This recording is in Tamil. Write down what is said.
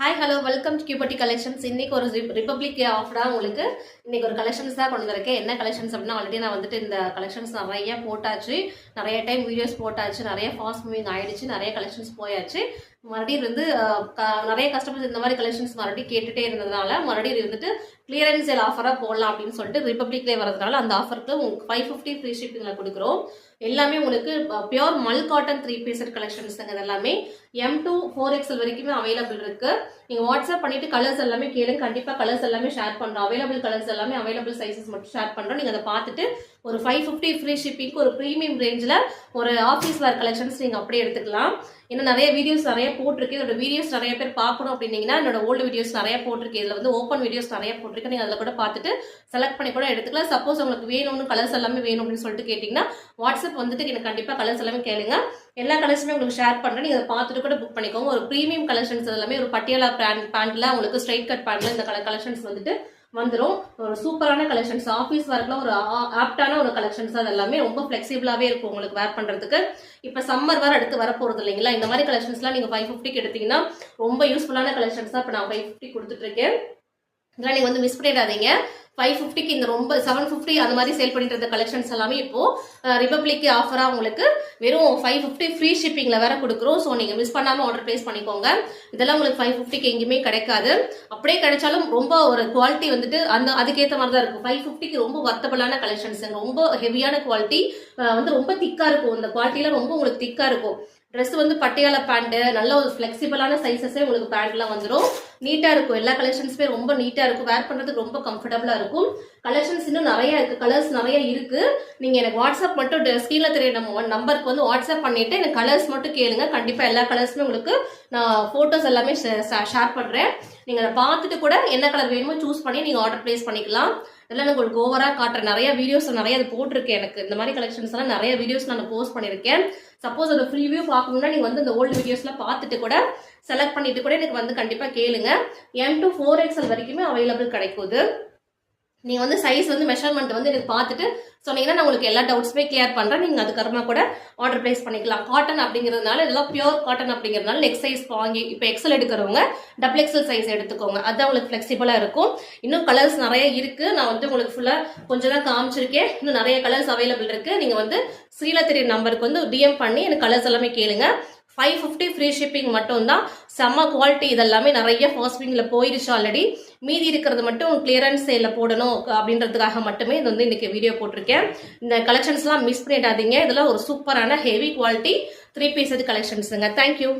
ஹாய் ஹலோ வெல்கம் டு கியூபட்டி கலெக்ஷன்ஸ். இன்னைக்கு ஒரு ரிபப்ளிக் டே ஆஃபரா உங்களுக்கு இன்னைக்கு ஒரு கலெக்ஷன்ஸ் தான் கொண்டு வந்திருக்கேன். என்ன கலெக்ஷன்ஸ் அப்படின்னா, ஆல்ரெடி நான் வந்துட்டு இந்த கலெக்ஷன்ஸ் நிறைய போட்டாச்சு, நிறைய டைம் வீடியோஸ் போட்டாச்சு, நிறைய ஃபாஸ்ட் மூவிங் ஆயிடுச்சு, நிறைய கலெக்ஷன்ஸ் போயாச்சு. மறுபடியும் வந்து நிறைய கஸ்டமர்ஸ் இந்த மாதிரி கலெக்ஷன்ஸ் மறுபடியும் கேட்டுட்டே இருந்ததுனால மறுபடியும் வந்துட்டு கிளியரன்ஸ் சேல் ஆஃபரா போடலாம் அப்படின்னு சொல்லிட்டு ரிபப்ளிக் டே வரதுனால அந்த ஆஃபருக்கு உங்களுக்கு 550 ஃப்ரீ ஷிப்பிங்ல கொடுக்குறோம். எல்லாமே உங்களுக்கு பியோர் மல் காட்டன் 3 பீஸ் கலெக்ஷன்ஸ் எல்லாமே M2 4XL வரைக்குமே அவைலபிள் இருக்கு. நீங்க வாட்ஸ்அப் பண்ணிட்டு கலர்ஸ் எல்லாமே கேளுங்க, கண்டிப்பா கலர்ஸ் எல்லாமே ஷேர் பண்றோம். அவைலபிள் கலர்ஸ் எல்லாமே அவைலபிள் சைசஸ் மட்டும் ஷேர் பண்றோம். நீங்க அதை பார்த்துட்டு ஒரு 550 ஃப்ரீ ஷிப்பிங்க்கு ஒரு ப்ரீமியம் ரேஞ்சில் ஒரு ஆஃபீஸ் வேர் கலெக்ஷன்ஸ் நீங்க அப்படியே எடுத்துக்கலாம். இன்னும் நிறைய வீடியோஸ் நிறைய போட்டிருக்கு. இதோட வீடியோஸ் நிறைய பேர் பார்க்கணும் அப்படின்னீங்கன்னா என்னோட ஓல்டு வீடியோஸ் நிறைய போட்டிருக்கு. இதுல வந்து ஓப்பன் வீடியோஸ் நிறைய போட்டிருக்கு. நீங்க அதில் கூட பார்த்துட்டு செலக்ட் பண்ணி கூட எடுத்துக்கலாம். சப்போஸ் உங்களுக்கு வேணும்னு கலர்ஸ் எல்லாமே வேணும் அப்படின்னு சொல்லிட்டு கேட்டீங்கன்னா வாட்ஸ்அப் வந்துட்டு எனக்கு கண்டிப்பா கலர்ஸ் எல்லாமே கேளுங்க. எல்லா கலர்ஸுமே உங்களுக்கு ஷேர் பண்றேன். நீங்க அதை பார்த்துட்டு கூட புக் பண்ணிக்கோங்க. ஒரு ப்ரீமியம் கலெக்ஷன்ஸ் எல்லாமே ஒரு பட்டியாலா பேண்ட்ல உங்களுக்கு ஸ்ட்ரைட் கட் பேண்ட்ல இந்த கலெக்ஷன்ஸ் வந்துட்டு வந்துடும். ஒரு சூப்பரான கலெக்ஷன்ஸ், ஆஃபீஸ் ஒர்க்ல ஒரு ஆப்டான ஒரு கலெக்ஷன்ஸ். அது எல்லாமே ரொம்ப ஃபிளெக்சிபிளாவே இருக்கும் உங்களுக்கு வேர் பண்றதுக்கு. இப்ப சம்மர் வேற அடுத்து வர போறது இல்லைங்களா, இந்த மாதிரி கலெக்ஷன்ஸ்லாம் நீங்க 550க்கு எடுத்தீங்கன்னா ரொம்ப யூஸ்ஃபுல்லான கலெக்ஷன்ஸ் தான் இப்ப நான் 550 கொடுத்துட்டு இருக்கேன். இதெல்லாம் நீங்க வந்து மிஸ் பண்ணிடாதீங்க. 550க்கு இந்த ரொம்ப 750 அந்த மாதிரி சேல் பண்ணிட்டு இருந்த கலெக்ஷன்ஸ் எல்லாமே இப்போ ரிபப்ளிக் ஆஃபரா உங்களுக்கு வெறும் 550 ஃப்ரீ ஷிப்பிங்ல வேற கொடுக்குறோம். ஸோ நீங்க மிஸ் பண்ணாம ஆர்டர் பிளேஸ் பண்ணிக்கோங்க. இதெல்லாம் உங்களுக்கு 550க்கு எங்கேயுமே கிடைக்காது. அப்படியே கிடைச்சாலும் ரொம்ப ஒரு குவாலிட்டி வந்துட்டு அதுக்கேற்ற மாதிரி தான் இருக்கும். 550க்கு ரொம்ப வர்த்தபிளான கலெக்ஷன்ஸ், ரொம்ப ஹெவியான குவாலிட்டி வந்து ரொம்ப திக்கா இருக்கும். இந்த குவாலிட்டியில ரொம்ப உங்களுக்கு திக்கா இருக்கும். ட்ரெஸ் வந்து பட்டியாலா பேண்ட், நல்ல ஒரு ஃபிளெக்சிபிளான சைஸஸே உங்களுக்கு பேண்ட்லாம் வந்துடும். நீட்டா இருக்கும். எல்லா கலெக்ஷன்ஸுமே ரொம்ப நீட்டா இருக்கும். வேர் பண்றதுக்கு ரொம்ப கம்ஃபர்டபுளா இருக்கும். கலெக்ஷன்ஸ் இன்னும் நிறைய இருக்கு, கலர்ஸ் நிறைய இருக்கு. நீங்க எனக்கு வாட்ஸ்அப் மட்டும் ஸ்கிரீன்ல தெரிய நம்பருக்கு வந்து வாட்ஸ்அப் பண்ணிட்டு எனக்கு கலர்ஸ் மட்டும் கேளுங்க. கண்டிப்பா எல்லா கலர்ஸுமே உங்களுக்கு நான் போட்டோஸ் எல்லாமே ஷேர் பண்றேன். நீங்க அதை பார்த்துட்டு கூட என்ன கலர் வேணுமோ சூஸ் பண்ணி நீங்க ஆர்டர் பிளேஸ் பண்ணிக்கலாம். இதெல்லாம் நான் உங்களுக்கு ஓவரா காட்டுறேன். நிறைய வீடியோஸ் நிறைய அது போட்டிருக்கேன். எனக்கு இந்த மாதிரி கலெக்ஷன்ஸ் எல்லாம் நிறைய வீடியோஸ் நான் போஸ்ட் பண்ணிருக்கேன். சப்போஸ் அதை ஃப்ரீ வியூ பார்க்கணும்னா நீங்க வந்து இந்த ஓல்டு வீடியோஸ்ல பார்த்துட்டு கூட செலக்ட் பண்ணிட்டு கூட எனக்கு வந்து கண்டிப்பா கேளுங்க. M2 4XL வரைக்குமே அவைலபிள் கிடைக்குது. நீங்க வந்து சைஸ் வந்து மெஷர்மெண்ட் வந்து எனக்கு பார்த்துட்டு சொன்னீங்கன்னா நான் உங்களுக்கு எல்லா டவுட்ஸுமே கிளியர் பண்றேன். நீங்க அதுக்கப்புறமா கூட ஆர்டர் பிளேஸ் பண்ணிக்கலாம். காட்டன் அப்படிங்கிறதுனால இதெல்லாம் பியூர் காட்டன் அப்படிங்கிறதுனால நெக்ஸ்ட் சைஸ் வாங்கி இப்போ XL எடுக்கிறவங்க XXL சைஸ் எடுத்துக்கோங்க. அதான் உங்களுக்கு ஃபிளெக்சிபிளா இருக்கும். இன்னும் கலர்ஸ் நிறைய இருக்கு. நான் வந்து உங்களுக்கு ஃபுல்லா கொஞ்சம் தான் காமிச்சிருக்கேன். இன்னும் நிறைய கலர்ஸ் அவைலபிள் இருக்கு. நீங்க வந்து ஸ்ரீல தெரிய நம்பருக்கு வந்து DM பண்ணி எனக்கு கலர்ஸ் எல்லாமே கேளுங்க. 550 ஃப்ரீ ஷிப்பிங் மட்டும் தான். செம்ம குவாலிட்டி. இதெல்லாமே நிறைய ஃபாஸ்டிங்ல போயிடுச்சு ஆல்ரெடி. மீதி இருக்கிறது மட்டும் கிளியரன்ஸ் சேல்ல போடணும் அப்படின்றதுக்காக மட்டுமே இது வந்து இன்னைக்கு வீடியோ போட்டிருக்கேன். இந்த கலெக்ஷன்ஸ்லாம் மிஸ் பண்ணிடாதீங்க. இதெல்லாம் ஒரு சூப்பரான ஹெவி குவாலிட்டி 3 பீஸ் கலெக்ஷன்ஸுங்க. தேங்க்யூ.